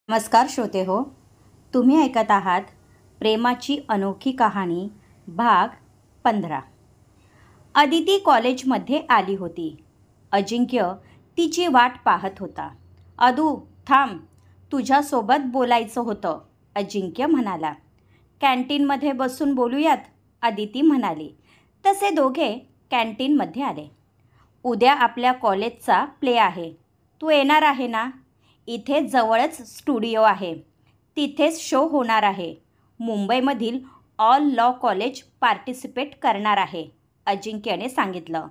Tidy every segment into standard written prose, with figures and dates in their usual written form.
नमस्कार श्रोते हो. तुम्ही ऐकत आहात प्रेमाची अनोखी कहाणी भाग 15. अदिती कॉलेजमध्ये आली होती. अजिंक्य तिची वाट पाहत होता. अदू थांब, तुझ्यासोबत बोलायचं होतं, अजिंक्य म्हणाला. कॅन्टीनमध्ये बसून बोलूयात, अदिती म्हणाली. तसे दोघे कॅन्टीनमध्ये आले. उद्या आपल्या कॉलेजचा प्ले आहे, तू येणार आहे ना? इथे जवळच स्टुडिओ आहे, तिथेच शो होणार आहे. मुंबईमधील ऑल लॉ कॉलेज पार्टिसिपेट करणार आहे, अजिंक्यने सांगितलं.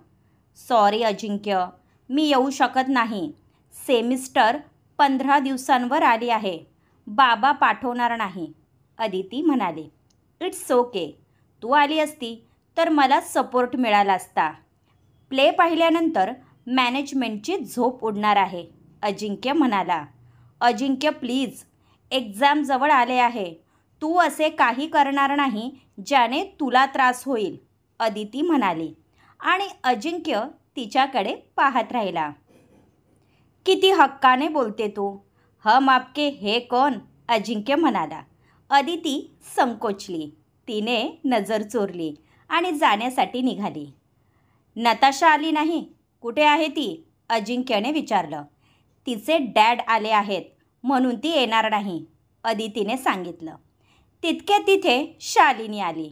सॉरी अजिंक्य, मी येऊ शकत नाही. सेमिस्टर 15 दिवसांवर आली आहे. बाबा पाठवणार नाही, अदिती म्हणाली. इट्स ओके, तू आली असती तर मला सपोर्ट मिळाला असता. प्ले पाहिल्यानंतर मॅनेजमेंटची झोप उडणार आहे, अजिंक्य म्हणाला. अजिंक्य प्लीज, एक्झाम जवळ आले आहे. तू असे काही करणार नाही ज्याने तुला त्रास होईल, अदिती म्हणाली. आणि अजिंक्य तिच्याकडे पाहत राहिला. किती हक्काने बोलते तू. हम आपके हे कोण, अजिंक्य म्हणाला. अदिती संकोचली. तिने नजर चोरली आणि जाण्यासाठी निघाली. नताशा आली नाही, कुठे आहे ती, अजिंक्यने विचारलं. तिचे डॅड आले आहेत म्हणून ती येणार नाही, अदितीने सांगितलं. तितके तिथे शालिनी आली.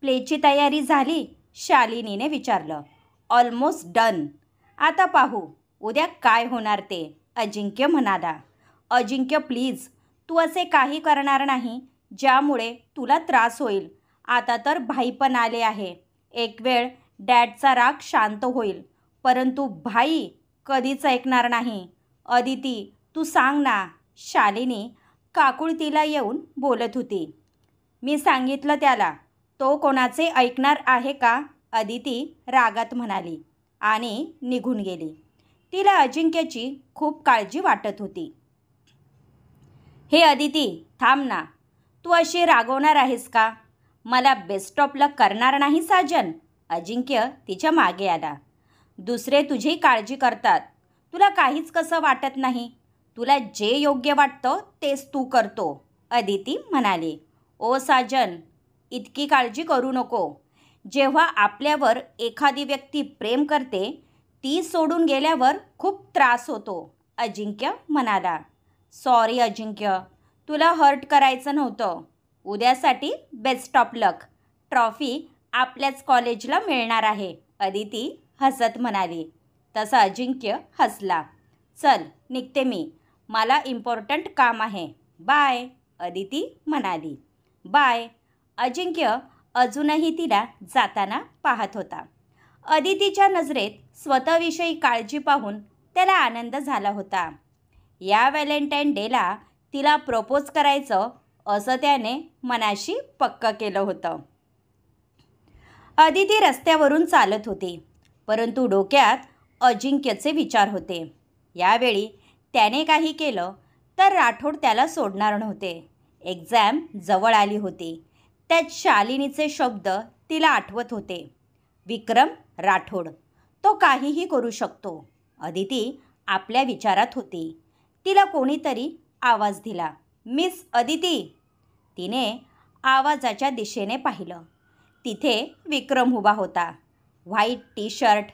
प्लेची तयारी झाली, शालिनीने विचारलं. Almost done. आता पाहू उद्या काय होणार ते, अजिंक्य म्हणाला. अजिंक्य प्लीज, तू असे काही करणार नाही ज्यामुळे तुला त्रास होईल. आता तर भाई पण आले आहे. एक वेळ डॅडचा राग शांत होईल, परंतु भाई कधीच ऐकणार नाही. अदिती तू सांग ना, शालिनी काकुळतीला येऊन बोलत होती. मी सांगितलं त्याला, तो कोणाचे ऐकणार आहे का, अदिती रागात म्हणाली आणि निघून गेली. तिला अजिंक्यची खूप काळजी वाटत होती. हे अदिती थांब ना, तू अशी रागवणार आहेस का? मला बेस्ट ऑफ लक करणार नाही साजन, अजिंक्य तिच्या मागे आला. दुसरे तुझी काळजी करतात, तुला काहीच कसं वाटत नाही. तुला जे योग्य वाटतं तेच तू करतो, अदिती म्हणाली. ओ साजन, इतकी काळजी करू नको. जेव्हा आपल्यावर एखादी व्यक्ती प्रेम करते, ती सोडून गेल्यावर खूप त्रास होतो, अजिंक्य म्हणाला. सॉरी अजिंक्य, तुला हर्ट करायचं नव्हतं. उद्यासाठी बेस्ट ऑफ लक. ट्रॉफी आपल्याच कॉलेजला मिळणार आहे, अदिती हसत म्हणाली. तसा अजिंक्य हसला. चल निघते मी, मला इम्पॉर्टंट काम आहे. बाय, अदिती म्हणाली. बाय. अजिंक्य अजूनही तिला जाताना पाहत होता. अदितीच्या नजरेत स्वतःविषयी काळजी पाहून त्याला आनंद झाला होता. या व्हॅलेंटाईन डेला तिला प्रपोज करायचं असं त्याने मनाशी पक्क केलं होतं. अदिती रस्त्यावरून चालत होती, परंतु डोक्यात अजिंक्यचे विचार होते. यावेळी त्याने काही केलं तर राठोड त्याला सोडणार नव्हते. एक्झाम जवळ आली होती. त्यात शालिनीचे शब्द तिला आठवत होते. विक्रम राठोड, तो काहीही करू शकतो, अदिती आपल्या विचारात होती. तिला कोणीतरी आवाज दिला. मिस अदिती. तिने आवाजाच्या दिशेने पाहिलं. तिथे विक्रम उभा होता. White T shirt,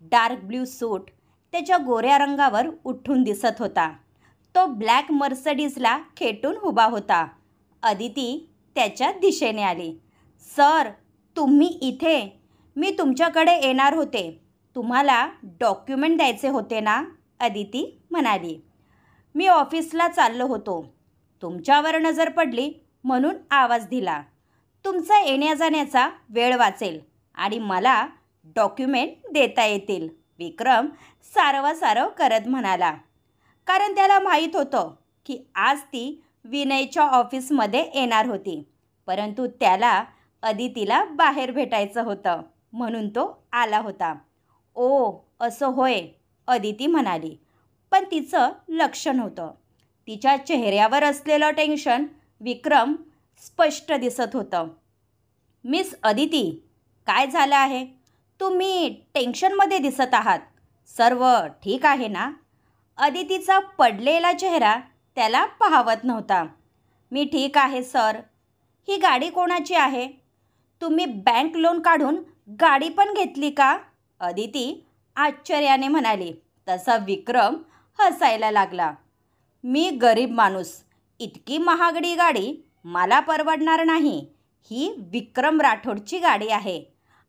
dark blue suit त्याच्या गोऱ्या रंगावर उठून दिसत होता. तो ब्लॅक मर्सडीजला खेटून उभा होता. अदिती त्याच्या दिशेने आली. सर, तुम्ही इथे? मी तुमच्याकडे येणार होते. तुम्हाला डॉक्युमेंट द्यायचे होते ना, अदिती म्हणाली. मी ऑफिसला चाललो होतो. तुमच्यावर नजर पडली म्हणून आवाज दिला. तुमचा येण्या जाण्याचा वेळ वाचेल आणि मला डॉक्युमेंट देता येतील, विक्रम सारवासारव करत म्हणाला. कारण त्याला माहीत होतं की आज ती विनयच्या ऑफिसमध्ये येणार होती, परंतु त्याला अदितीला बाहेर भेटायचं होतं म्हणून तो आला होता. ओ असं होय, अदिती म्हणाली, पण तिचं लक्ष नव्हतं. तिच्या चेहऱ्यावर असलेलं टेन्शन विक्रम स्पष्ट दिसत होतं. मिस अदिती, काय झालं आहे? तुम्ही टेन्शनमध्ये दिसत आहात. सर्व ठीक आहे ना? अदितीचा पडलेला चेहरा त्याला पाहवत नव्हता. मी ठीक आहे सर. ही गाडी कोणाची आहे? तुम्ही बँक लोन काढून गाडी पण घेतली का? अदिती आश्चर्याने म्हणाली. तसा विक्रम हसायला लागला. मी गरीब माणूस. इतकी महागडी गाडी मला परवडणार नाही. ही विक्रम राठोडची गाडी आहे.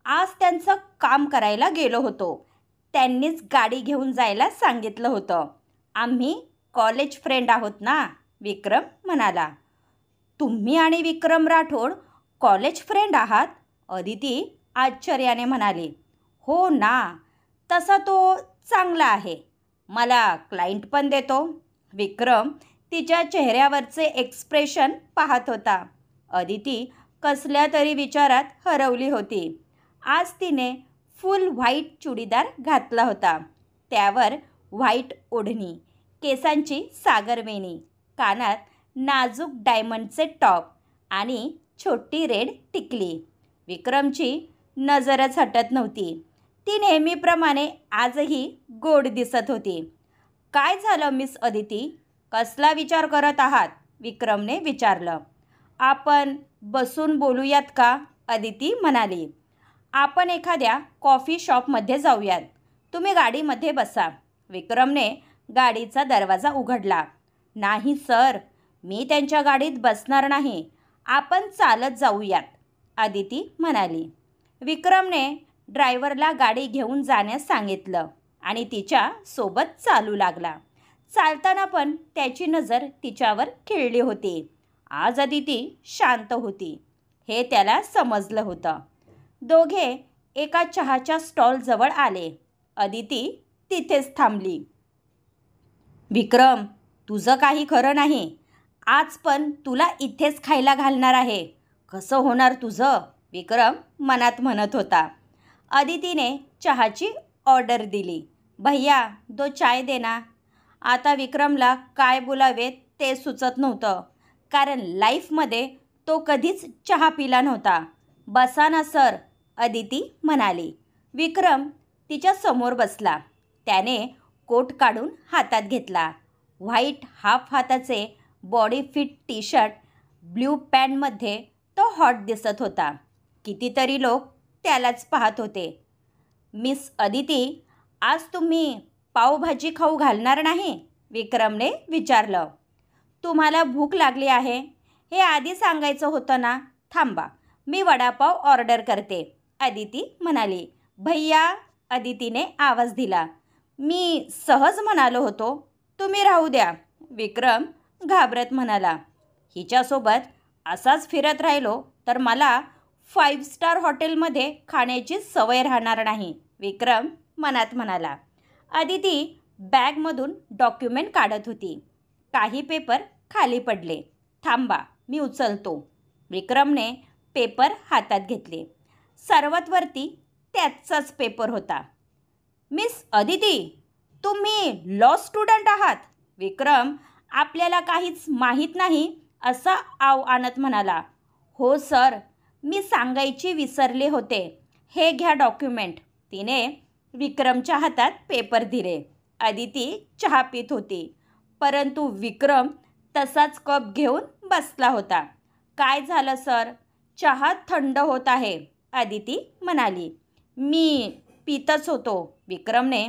आज त्यांचं काम करायला गेलो होतो. त्यांनीच गाडी घेऊन जायला सांगितलं होतं. आम्ही कॉलेज फ्रेंड आहोत ना, विक्रम म्हणाला. तुम्ही आणि विक्रम राठोड कॉलेज फ्रेंड आहात? अदिती आश्चर्याने म्हणाली. हो ना. तसा तो चांगला आहे. मला क्लायंट पण देतो. विक्रम तिच्या चेहऱ्यावरचे एक्सप्रेशन पाहत होता. अदिती कसल्या तरी विचारात हरवली होती. आज तिने फुल व्हाईट चुडीदार घातला होता. त्यावर व्हाईट ओढणी, केसांची सागरवेणी, कानात नाजूक डायमंडचे टॉप आणि छोटी रेड टिकली. विक्रमची नजरच हटत नव्हती. ती नेहमीप्रमाणे आजही गोड दिसत होती. काय झालं मिस अदिती? कसला विचार करत आहात? विक्रमने विचारलं. आपण बसून बोलूयात का? अदिती म्हणाली. आपण एखाद्या कॉफी शॉपमध्ये जाऊयात. तुम्ही गाडीमध्ये बसा. विक्रमने गाडीचा दरवाजा उघडला. नाही सर, मी त्यांच्या गाडीत बसणार नाही. आपण चालत जाऊयात, अदिती म्हणाली. विक्रमने ड्रायव्हरला गाडी घेऊन जाण्यास सांगितलं आणि तिच्या सोबत चालू लागला. चालताना पण त्याची नजर तिच्यावर खिळली होती. आज अदिती शांत होती हे त्याला समजलं होतं. दोघे एका चहाच्या स्टॉलजवळ आले. अदिती तिथेच थांबली. विक्रम, तुझं काही खरं नाही. आज पण तुला इथेच खायला घालणार आहे. कसं होणार तुझं? विक्रम मनात म्हणत होता. अदितीने चहाची ऑर्डर दिली. भैया, दो चाय देना. आता विक्रमला काय बोलावे ते सुचत नव्हतं, कारण लाईफमध्ये तो कधीच चहा पिला नव्हता. बसा ना सर, अदिती म्हणाली. विक्रम तिच्या समोर बसला. त्याने कोट काढून हातात घेतला. व्हाईट हाफ हाताचे body fit T shirt, blue पॅन्टमध्ये तो हॉट दिसत होता. कितीतरी लोक त्यालाच पाहत होते. मिस अदिती, आज तुम्ही पावभाजी खाऊ घालणार नाही? विक्रमने विचारलं. तुम्हाला भूक लागली आहे हे आधी सांगायचं होतं ना. थांबा, मी वडापाव ऑर्डर करते, अदिती म्हणाली. भैया, अदितीने आवाज दिला. मी सहज म्हणालो होतो. तुम्ही राहू द्या, विक्रम घाबरत म्हणाला. हिच्यासोबत असाच फिरत राहिलो तर मला 5 स्टार हॉटेलमध्ये खाण्याची सवय राहणार नाही, विक्रम मनात म्हणाला. अदिती बॅगमधून डॉक्युमेंट काढत होती. काही पेपर खाली पडले. थांबा, मी उचलतो. विक्रमने पेपर हातात घेतले. सर्वात वरती त्याचाच पेपर होता. मिस अदिती, तुम्ही लॉ स्टुडंट आहात? विक्रम आपल्याला काहीच माहीत नाही असा आव आणत म्हणाला. हो सर, मी सांगायची विसरले होते. हे घ्या डॉक्युमेंट. तिने विक्रमच्या हातात पेपर दिले. अदिती चहा पित होती, परंतु विक्रम तसाच कप घेऊन बसला होता. काय झालं सर? चहा थंड होत आहे, अदिती म्हणाली. मी पितच होतो. विक्रमने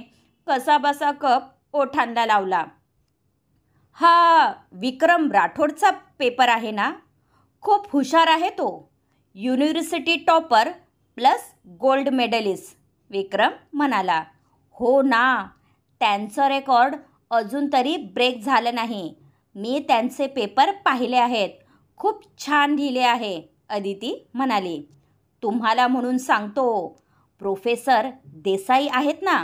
कसाबसा कप ओठांना लावला. हा विक्रम राठोडचा पेपर आहे ना? खूप हुशार आहे तो. University topper plus gold medalist, Vikram म्हणाला. हो ना, त्यांचं रेकॉर्ड अजून तरी ब्रेक झालं नाही. मी त्यांचे पेपर पाहिले आहेत. खूप छान लिहिले आहे, अदिती म्हणाली. तुम्हाला म्हणून सांगतो, प्रोफेसर देसाई आहेत ना,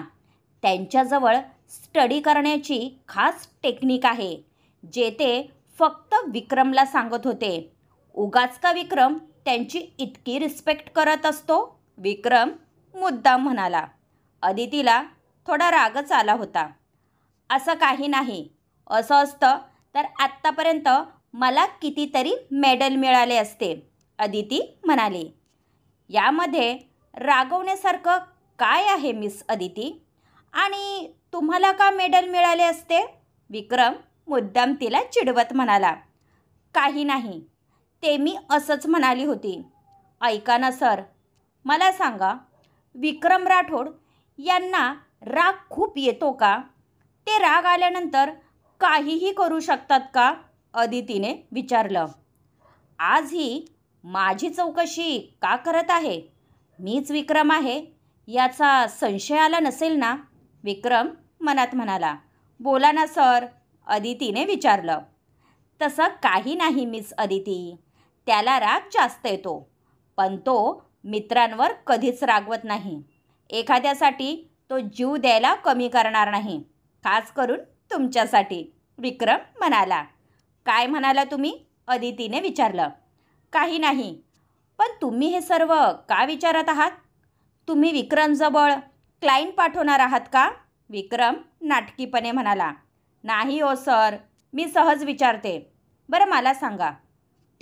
त्यांच्याजवळ स्टडी करण्याची खास टेक्निक आहे, जे ते फक्त विक्रमला सांगत होते. उगाच का विक्रम त्यांची इतकी रिस्पेक्ट करत असतो? विक्रम मुद्दाम म्हणाला. अदितीला थोडा रागच आला होता. असं काही नाही. असं असतं तर आत्तापर्यंत मला कितीतरी मेडल मिळाले असते, अदिती म्हणाली. यामध्ये रागवण्यासारखं काय आहे मिस अदिती? आणि तुम्हाला का मेडल मिळाले असते? विक्रम मुद्दाम तिला चिडवत म्हणाला, काही नाही, ते मी असंच म्हणाली होती. ऐका ना सर, मला सांगा, विक्रम राठोड यांना राग खूप येतो का? ते राग आल्यानंतर काहीही करू शकतात का? अदितीने विचारलं. आज ही माझी चौकशी का करत आहे? मीच विक्रम आहे याचा संशय आला नसेल ना? विक्रम मनात म्हणाला. बोला ना सर, अदितीने विचारलं. तसं काही नाही मिस अदिती, त्याला राग जास्त येतो, पण तो मित्रांवर कधीच रागवत नाही. एखाद्यासाठी तो जीव द्यायला कमी करणार नाही, खास करून तुमच्यासाठी. विक्रम म्हणाला. काय म्हणाला तुम्ही? अदितीने विचारलं. काही नाही, पण तुम्ही हे सर्व का विचारत आहात? तुम्ही विक्रमजवळ क्लायंट पाठवणार आहात का? विक्रम नाटकीपणे म्हणाला. नाही हो सर, मी सहज विचारते. बरं मला सांगा,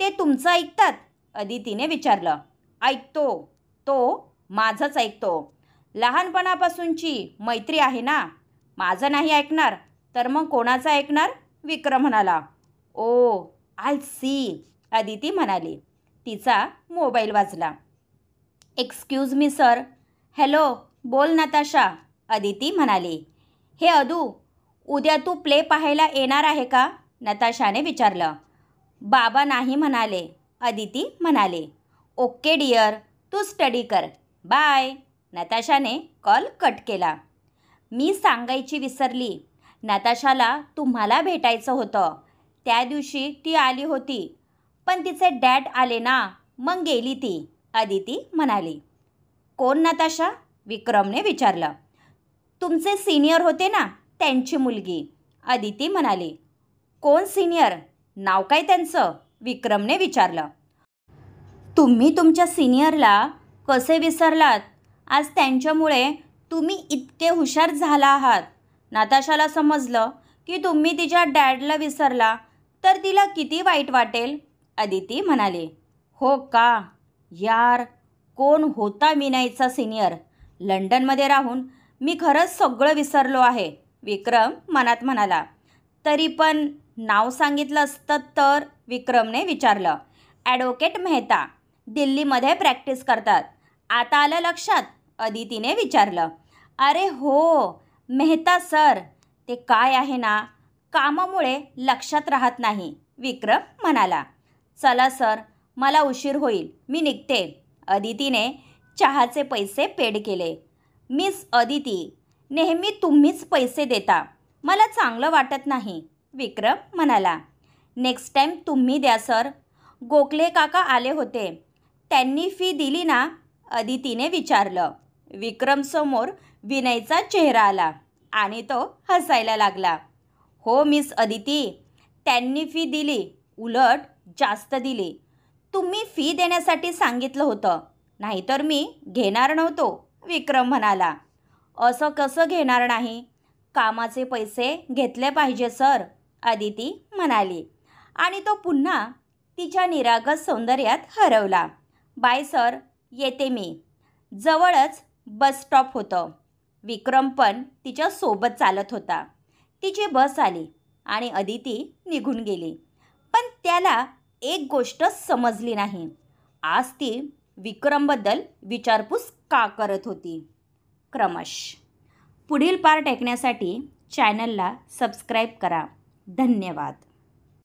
ते तुमचं ऐकतात? अदितीने विचारलं. ऐकतो, तो माझंच ऐकतो. लहानपणापासूनची मैत्री आहे ना. माझं नाही ऐकणार तर मग कोणाचं ऐकणार? विक्रम म्हणाला. ओ आय सी, अदिती म्हणाली. तिचा मोबाईल वाजला. Excuse me sir. हॅलो, बोल नताशा, अदिती म्हणाली. हे अदू, उद्या तू प्ले पाहायला येणार आहे का? नताशाने विचारलं. बाबा नाही म्हणाले, अदिती म्हणाले. ओके डिअर, तू स्टडी कर, बाय. नताशाने कॉल कट केला. मी सांगायची विसरली, नताशाला तुम्हाला भेटायचं होतं. त्या दिवशी ती आली होती, पण तिचे डॅड आले ना, मग गेली ती, अदिती म्हणाली. कोण नताशा? विक्रमने विचारलं. तुमचे सिनियर होते ना, त्यांची मुलगी, अदिती म्हणाली. कोण सिनियर? नाव काय त्यांचं? विक्रमने विचारलं. तुम्ही तुमच्या सिनियरला कसे विसरलात? आज त्यांच्यामुळे तुम्ही इतके हुशार झाला आहात. नताशाला समजलं की तुम्ही तिच्या डॅडला विसरला तर तिला किती वाईट वाटेल, अदिती म्हणाली. हो का? यार, कोण होता विनयचा सिनियर? लंडनमध्ये राहून मी खरंच सगळं विसरलो आहे, विक्रम मनात म्हणाला. तरी पण नाव सांगितलं असतं तर? विक्रमने विचारलं. ॲडव्होकेट मेहता, दिल्लीमध्ये प्रॅक्टिस करतात. आता आलं लक्षात? अदितीने विचारलं. अरे हो, मेहता सर. ते काय आहे ना, कामामुळे लक्षात राहत नाही, विक्रम म्हणाला. चला सर, मला उशीर होईल, मी निघते. अदितीने चहाचे पैसे पेड केले. मिस अदिती, नेहमी तुम्हीच पैसे देता, मला चांगलं वाटत नाही, विक्रम म्हणाला. नेक्स्ट टाईम तुम्ही द्या सर. गोखले काका आले होते, त्यांनी फी दिली ना? अदितीने विचारलं. विक्रमसमोर विनयचा चेहरा आला आणि तो हसायला लागला. हो मिस अदिती, त्यांनी फी दिली, उलट जास्त दिली. तुम्ही फी देण्यासाठी सांगितलं होतं, नाहीतर मी घेणार नव्हतो, विक्रम म्हणाला. असं कसं घेणार नाही? कामाचे पैसे घेतले पाहिजे सर, अदिती म्हणाली. आणि तो पुन्हा तिच्या निरागस सौंदर्यात हरवला. बाय सर, येते मी. जवळच बस स्टॉप होतं. विक्रम पण तिच्या सोबत चालत होता. तिची बस आली आणि अदिती निघून गेली. पण त्याला एक गोष्ट समजली नाही. आज ती विक्रमबद्दल विचारपूस का करत होती? क्रमश. पुढील पार्ट ऐकण्यासाठी चॅनलला सबस्क्राईब करा. धन्यवाद.